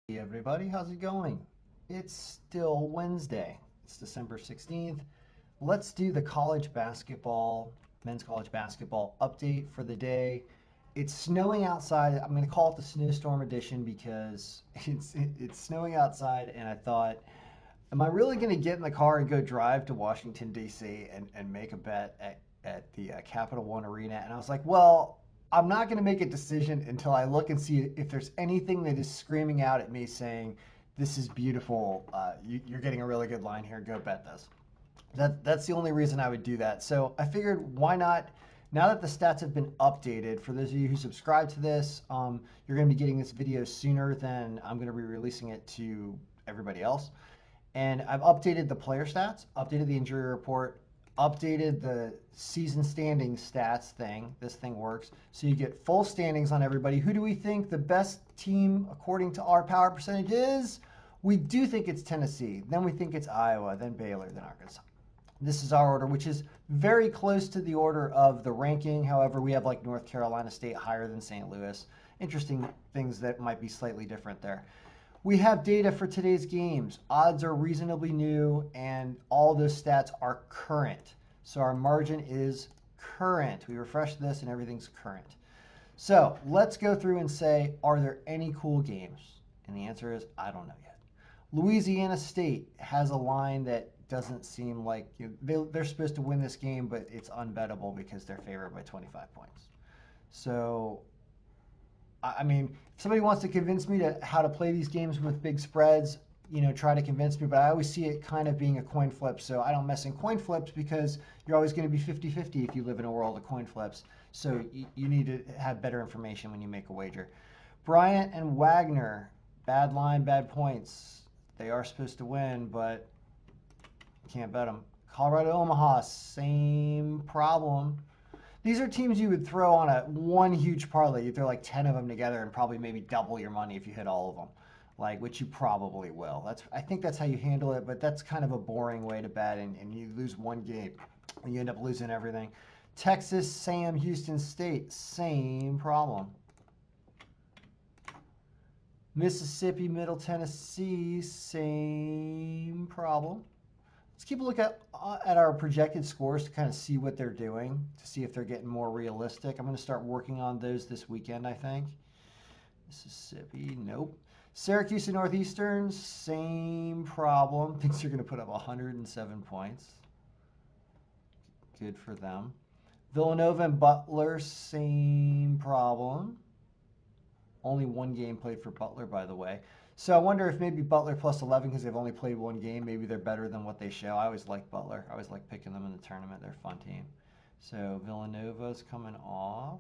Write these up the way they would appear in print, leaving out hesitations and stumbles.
Hey everybody, how's it going? It's still Wednesday. It's December 16th. Let's do the men's college basketball update for the day. It's snowing outside. I'm going to call it the snowstorm edition because it's snowing outside, and I thought, am I really going to get in the car and go drive to Washington, D.C. and make a bet at the Capital One Arena? And I was like, well, I'm not going to make a decision until I look and see if there's anything that is screaming out at me saying, this is beautiful. You're getting a really good line here. Go bet this. That's the only reason I would do that. So I figured, why not? Now that the stats have been updated, for those of you who subscribe to this, you're going to be getting this video sooner than I'm going to be releasing it to everybody else. And I've updated the player stats, updated the injury report, updated the season standings stats thing. This thing works. So you get full standings on everybody. Who do we think the best team according to our power percentage is? We do think it's Tennessee. Then we think it's Iowa, then Baylor, then Arkansas. This is our order, which is very close to the order of the ranking. However, we have like North Carolina State higher than St. Louis. Interesting things that might be slightly different there. We have data for today's games. Odds are reasonably new, and all those stats are current. So our margin is current. We refresh this, and everything's current. So let's go through and say, are there any cool games? And the answer is, I don't know yet. Louisiana State has a line that doesn't seem like they're supposed to win this game, but it's unbettable because they're favored by 25 points. So I mean, if somebody wants to convince me to how to play these games with big spreads, try to convince me. But I always see it kind of being a coin flip. So I don't mess in coin flips because you're always going to be 50-50 if you live in a world of coin flips. So you need to have better information when you make a wager. Bryant and Wagner, bad line, bad points. They are supposed to win, but you can't bet them. Colorado, Omaha, same problem. These are teams you would throw on one huge parlay. You throw like 10 of them together and probably maybe double your money if you hit all of them, which you probably will. I think that's how you handle it, but that's kind of a boring way to bet, and you lose one game and you end up losing everything. Texas, Sam, Houston State, same problem. Mississippi, Middle Tennessee, same problem. Let's keep a look at our projected scores to kind of see what they're doing, to see if they're getting more realistic. I'm going to start working on those this weekend, I think. Mississippi, nope. Syracuse and Northeastern, same problem. Thinks they're going to put up 107 points. Good for them. Villanova and Butler, same problem. Only one game played for Butler, by the way. So I wonder if maybe Butler plus 11, because they've only played one game, maybe they're better than what they show. I always like Butler. I always like picking them in the tournament. They're a fun team. So Villanova's coming off.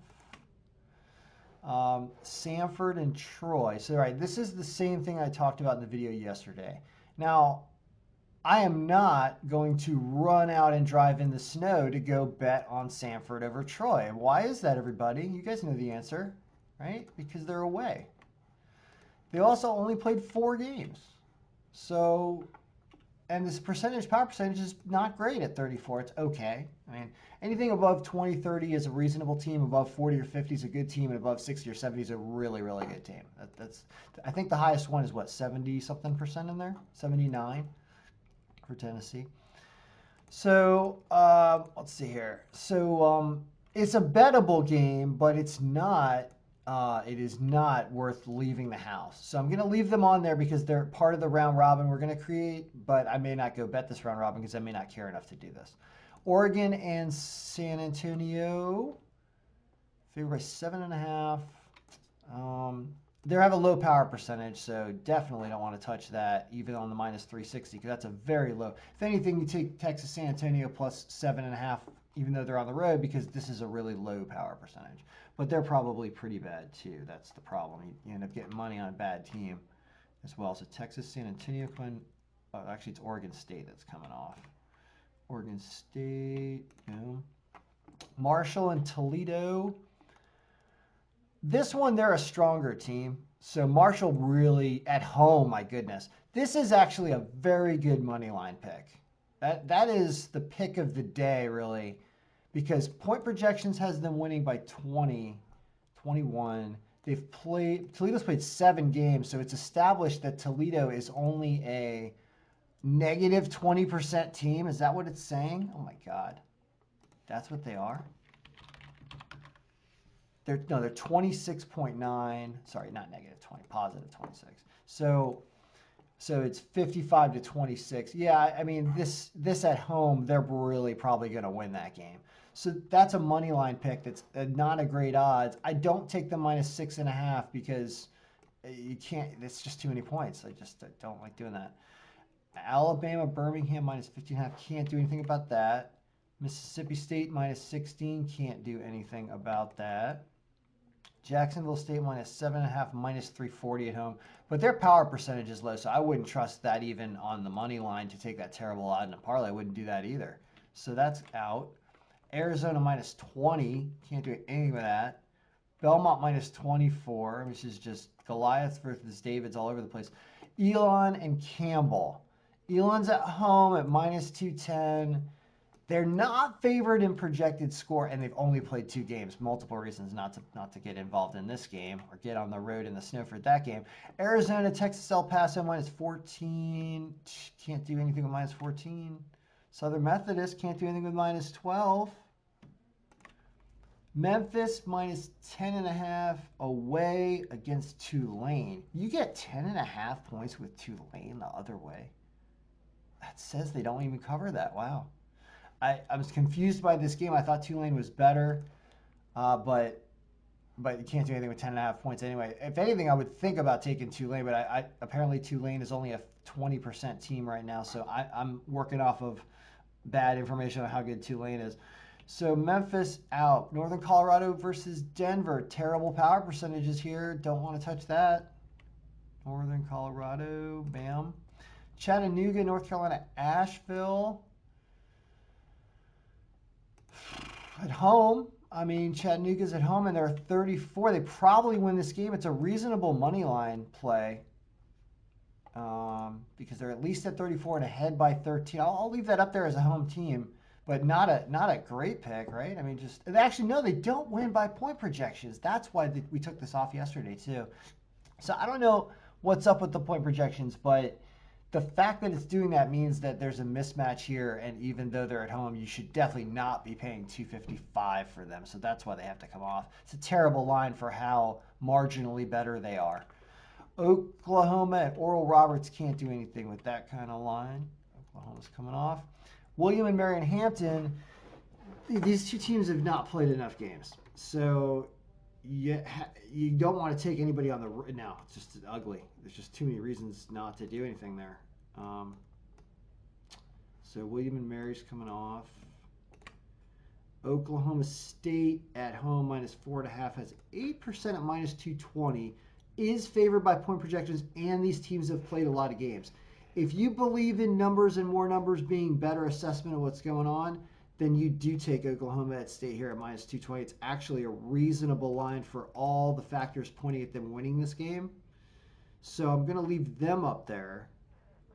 Samford and Troy. So, all right, this is the same thing I talked about in the video yesterday. Now, I am not going to run out and drive in the snow to go bet on Samford over Troy. Why is that, everybody? You guys know the answer, right? Because they're away. They also only played 4 games. So, and this power percentage is not great at 34. It's okay. I mean, anything above 20, 30 is a reasonable team. Above 40 or 50 is a good team. And above 60 or 70 is a really, really good team. I think the highest one is what, 70-something% in there? 79 for Tennessee. So, let's see here. So, it's a bettable game, but it's not. It is not worth leaving the house. So I'm going to leave them on there because they're part of the round robin we're going to create, but I may not go bet this round robin because I may not care enough to do this. Oregon and San Antonio, favored by 7.5. They have a low power percentage, so definitely don't want to touch that, even on the minus 360, because that's a very low. If anything, you take Texas San Antonio plus 7.5, even though they're on the road, because this is a really low power percentage. But they're probably pretty bad, too. That's the problem. You end up getting money on a bad team as well. So Texas, San Antonio, actually, it's Oregon State that's coming off. Oregon State, boom. Marshall and Toledo. This one, they're a stronger team. So Marshall really, at home, my goodness. This is actually a very good money line pick. That is the pick of the day, really, because point projections has them winning by 20, 21, Toledo's played 7 games, so it's established that Toledo is only a negative 20% team. Is that what it's saying? Oh my God. That's what they are? They're 26.9. Sorry, not negative 20, positive 26. So it's 55 to 26. Yeah, I mean, this at home, they're really probably going to win that game. So that's a money line pick that's not a great odds. I don't take the -6.5 because you can't. It's just too many points. I just don't like doing that. Alabama, Birmingham -15.5. Can't do anything about that. Mississippi State -16. Can't do anything about that. Jacksonville State -7.5, -340 at home. But their power percentage is low, so I wouldn't trust that even on the money line to take that terrible odd in a parlay. I wouldn't do that either. So that's out. Arizona -20. Can't do anything with that. Belmont -24, which is just Goliath versus Davids all over the place. Elon and Campbell. Elon's at home at -210. They're not favored in projected score, and they've only played 2 games. Multiple reasons not to get involved in this game or get on the road in the snow for that game. Arizona, Texas El Paso -14. Can't do anything with -14. Southern Methodist can't do anything with -12. Memphis -10.5 away against Tulane. You get 10.5 points with Tulane the other way. That says they don't even cover that. Wow. I was confused by this game. I thought Tulane was better, but you can't do anything with 10.5 points anyway. If anything, I would think about taking Tulane, but apparently Tulane is only a 20% team right now, so I'm working off of bad information on how good Tulane is. So Memphis out. Northern Colorado versus Denver. Terrible power percentages here. Don't want to touch that. Northern Colorado, bam. Chattanooga, North Carolina, Asheville. At home, I mean, Chattanooga's at home and they're 34. They probably win this game. It's a reasonable money line play because they're at least at 34 and ahead by 13. I'll leave that up there as a home team, but not a great pick, right? I mean, actually, no, they don't win by point projections. That's why we took this off yesterday, too. So I don't know what's up with the point projections, but the fact that it's doing that means that there's a mismatch here, and even though they're at home, you should definitely not be paying $255 for them. So that's why they have to come off. It's a terrible line for how marginally better they are. Oklahoma and Oral Roberts can't do anything with that kind of line. Oklahoma's coming off. William and Marion Hampton, these two teams have not played enough games. So you don't want to take anybody on the now. It's just ugly. There's just too many reasons not to do anything there. So William and Mary's coming off. Oklahoma State at home -4.5 has 8% at -220. Is favored by point projections, and these teams have played a lot of games. If you believe in numbers and more numbers being better assessment of what's going on, then you do take Oklahoma at State here at -220. It's actually a reasonable line for all the factors pointing at them winning this game. So I'm going to leave them up there.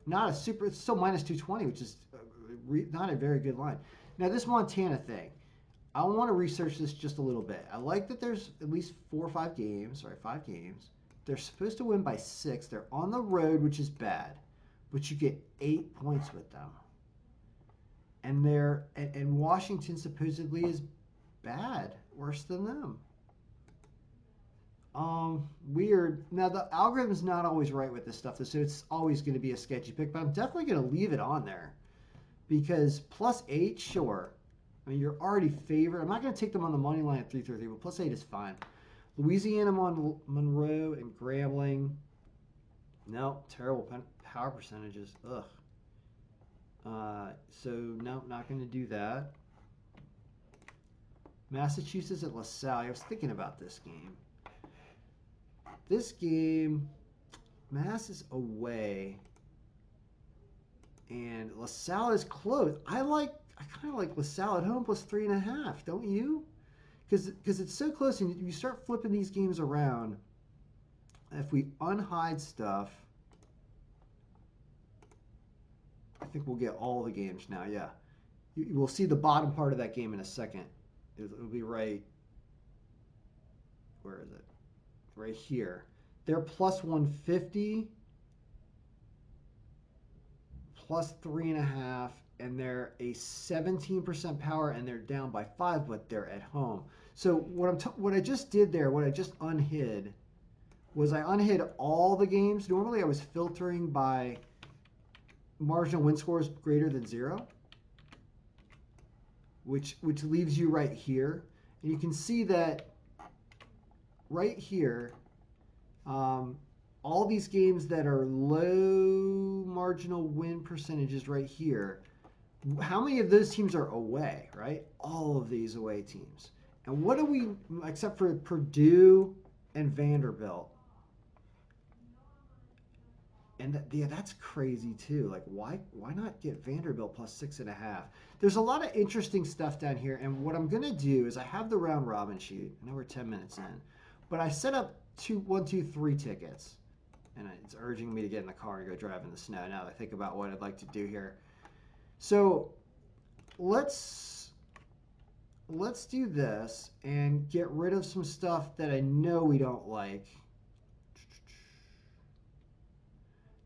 It's still -220, which is not a very good line. Now, this Montana thing, I want to research this just a little bit. I like that there's at least 5 games. They're supposed to win by 6. They're on the road, which is bad, but you get 8 points with them. And Washington supposedly is bad, worse than them. Weird. Now the algorithm's not always right with this stuff, so it's always going to be a sketchy pick. But I'm definitely going to leave it on there because +8, sure. I mean, you're already favored. I'm not going to take them on the money line at 333, but +8 is fine. Louisiana, Monroe, and Grambling. No, terrible power percentages. Ugh. So no, not going to do that. Massachusetts at LaSalle. I was thinking about this game. This game, Mass is away, and LaSalle is close. I kind of like LaSalle at home +3.5. Don't you? Because it's so close, and you start flipping these games around. If we unhide stuff, I think we'll get all the games now. Yeah, we'll see the bottom part of that game in a second. It'll be right. Where is it? right here. They're plus 150, plus 3.5, and they're a 17% power, and they're down by 5, but they're at home. So what I just did there, what I just unhid, was I unhid all the games. Normally I was filtering by marginal win scores greater than 0, which leaves you right here. And you can see that right here, all these games that are low marginal win percentages right here, how many of those teams are away, right? All of these away teams. And what do we, except for Purdue and Vanderbilt, and yeah, that's crazy too. Like, why not get Vanderbilt plus 6.5? There's a lot of interesting stuff down here. And what I'm going to do is I have the round robin sheet. I know we're 10 minutes in. But I set up 1, 2, 3 tickets. And it's urging me to get in the car and go drive in the snow now that I think about what I'd like to do here. So let's do this and get rid of some stuff that I know we don't like.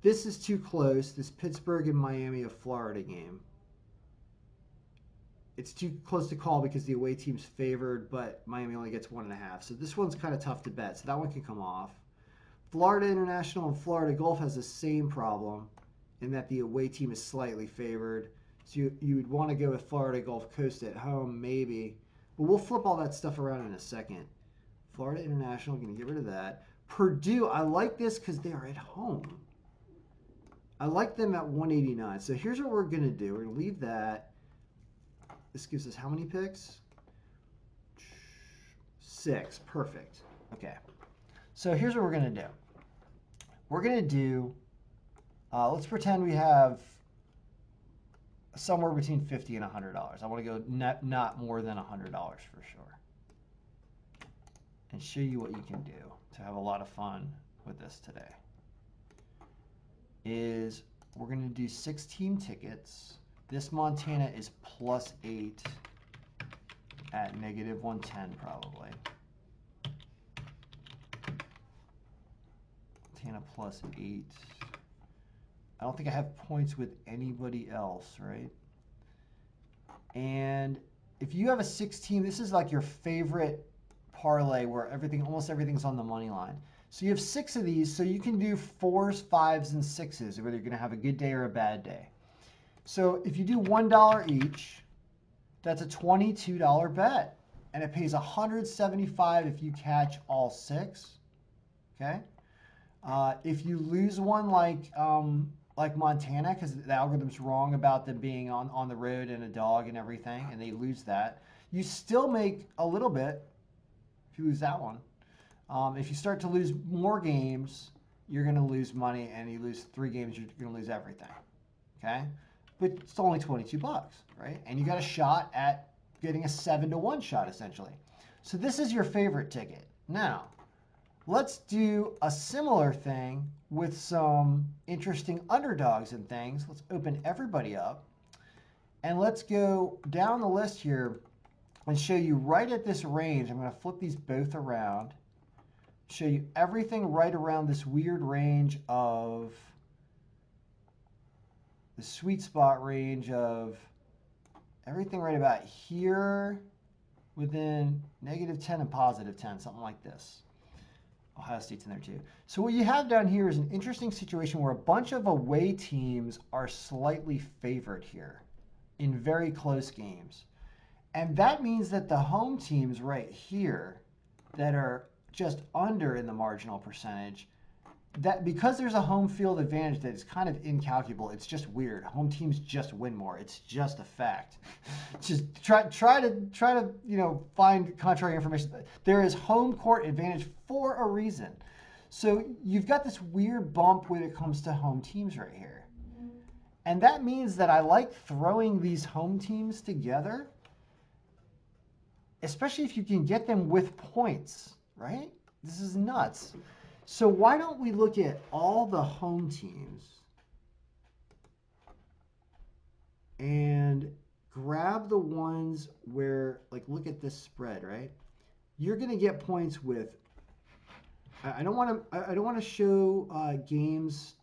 This is too close, this Pittsburgh and Miami of Florida game. It's too close to call because the away team's favored, but Miami only gets 1.5. So this one's kind of tough to bet, so that one can come off. Florida International and Florida Gulf has the same problem in that the away team is slightly favored. So you would want to go with Florida Gulf Coast at home, maybe. But we'll flip all that stuff around in a second. Florida International, going to get rid of that. Purdue, I like this because they are at home. I like them at 189. So here's what we're going to do. We're going to leave that. This gives us how many picks? 6. Perfect. Okay. So here's what we're going to do. We're going to do, let's pretend we have somewhere between $50 and $100. I want to go not more than $100 for sure. And show you what you can do to have a lot of fun with this today. Is we're going to do 6 team tickets. This Montana is plus 8 at negative 110 probably. Montana plus 8. I don't think I have points with anybody else, right? And if you have a 6 team, this is like your favorite parlay where almost everything's on the money line. So you have 6 of these, so you can do 4s, 5s, and 6s, whether you're going to have a good day or a bad day. So if you do $1 each, that's a $22 bet, and it pays $175 if you catch all 6. Okay. If you lose one like Montana, because the algorithm's wrong about them being on the road and a dog and everything, and they lose that, you still make a little bit if you lose that one. If you start to lose more games, you're going to lose money, and you lose 3 games, you're going to lose everything. Okay? But it's only $22, right? And you got a shot at getting a 7-to-1 shot, essentially. So this is your favorite ticket. Now, let's do a similar thing with some interesting underdogs and things. Let's open everybody up. And let's go down the list here and show you right at this range. I'm going to flip these both around. Show you everything right around this weird range of the sweet spot range of everything right about here within -10 and +10, something like this. Ohio State's in there too. So what you have down here is an interesting situation where a bunch of away teams are slightly favored here in very close games. And that means that the home teams right here that are just under in the marginal percentage, that because there's a home field advantage that is kind of incalculable, it's just weird. Home teams just win more. It's just a fact. Just try to find contrary information. There is home court advantage for a reason. So you've got this weird bump when it comes to home teams right here. And that means that I like throwing these home teams together, especially if you can get them with points, right? This is nuts. So why don't we look at all the home teams and grab the ones where, like, look at this spread, right? You're going to get points with I don't want to. I don't want to show games.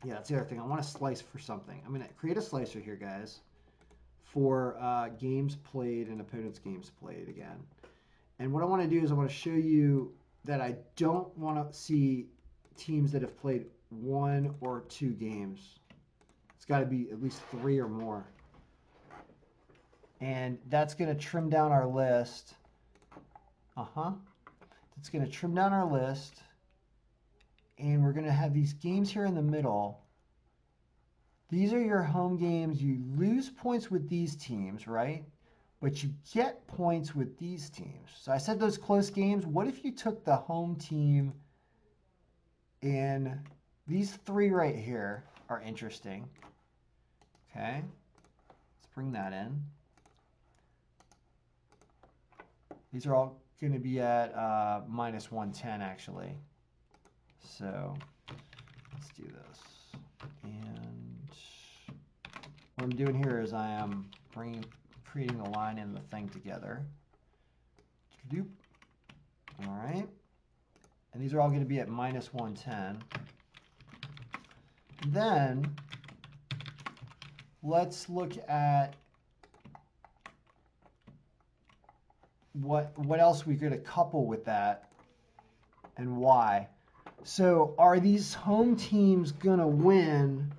Yeah, that's the other thing. I want to slice for something. I'm gonna create a slicer here, guys, for games played and opponents' games played again. And what I want to do is I want to show you that I don't want to see teams that have played 1 or 2 games. It's got to be at least 3 or more. And that's going to trim down our list. It's going to trim down our list. And we're going to have these games here in the middle. These are your home games. You lose points with these teams, right? But you get points with these teams. So I said those close games. What if you took the home team and these 3 right here are interesting. Okay, let's bring that in. These are all going to be at minus 110 actually. So let's do this. And what I'm doing here is I am creating the line and the thing together. All right. And these are all going to be at minus 110. Then let's look at what else we're going to couple with that and why. So are these home teams going to win?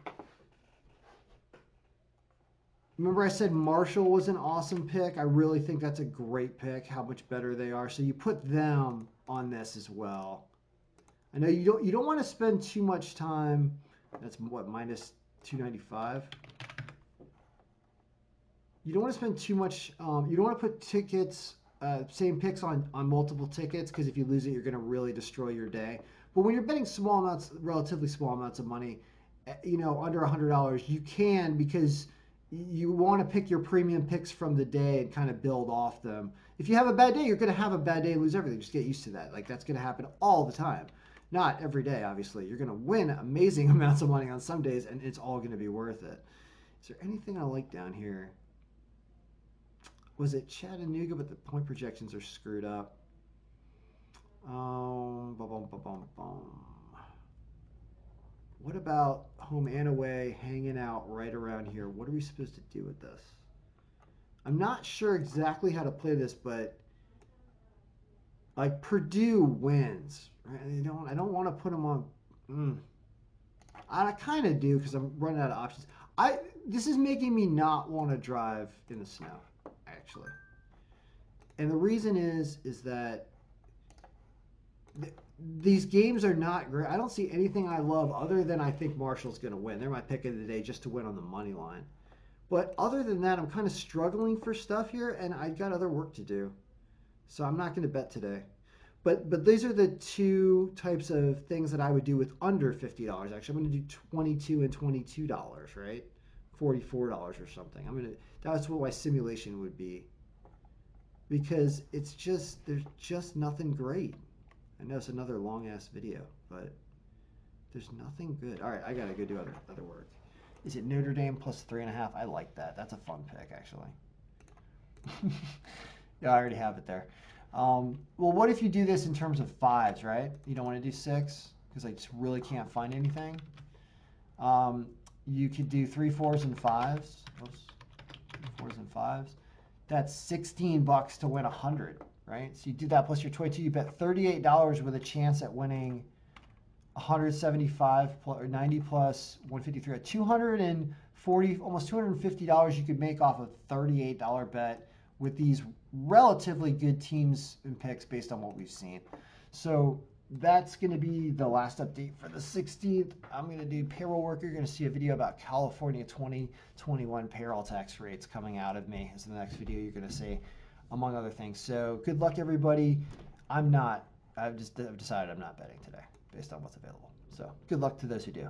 Remember I said Marshall was an awesome pick? I really think that's a great pick, how much better they are. So you put them on this as well. I know you don't want to spend too much time. That's what, minus 295? You don't want to spend too much, you don't want to put tickets, same picks on multiple tickets, because if you lose it, you're going to really destroy your day. But when you're betting small amounts, relatively small amounts of money, you know, under $100, you can, because you want to pick your premium picks from the day and kind of build off them. If you have a bad day, you're going to have a bad day and lose everything. Just get used to that. Like, that's going to happen all the time. Not every day, obviously. You're going to win amazing amounts of money on some days, and it's all going to be worth it. Is there anything I like down here? Was it Chattanooga, but the point projections are screwed up? What about home and away hanging out right around here? What are we supposed to do with this? I'm not sure exactly how to play this, but like Purdue wins. Right? I don't want to put them on. I kind of do because I'm running out of options. This is making me not want to drive in the snow, actually. And the reason is that these games are not great. I don't see anything I love other than I think Marshall's going to win. They're my pick of the day just to win on the money line. But other than that, I'm kind of struggling for stuff here, and I've got other work to do. So I'm not going to bet today. But these are the 2 types of things that I would do with under $50. Actually, I'm going to do $22 and $22, right? $44 or something. That's what my simulation would be. Because there's just nothing great. I know it's another long-ass video, but there's nothing good. All right, I got to go do other work. Is it Notre Dame plus 3.5? I like that. That's a fun pick, actually. Yeah, I already have it there. Well, what if you do this in terms of 5s, right? You don't want to do 6 because I just really can't find anything. You could do 3 4s and 5s. Oops. 3 4s and 5s. That's $16 to win 100, right? So you do that plus your 22. You bet $38 with a chance at winning 175 plus, or 90 plus 153. At $240, almost $250 you could make off a $38 bet with these relatively good teams and picks based on what we've seen. So that's going to be the last update for the 16th. I'm going to do payroll work. You're going to see a video about California 2021 payroll tax rates coming out of me. Is the next video you're going to see, among other things. So good luck, everybody. I've decided I'm not betting today based on what's available. So good luck to those who do.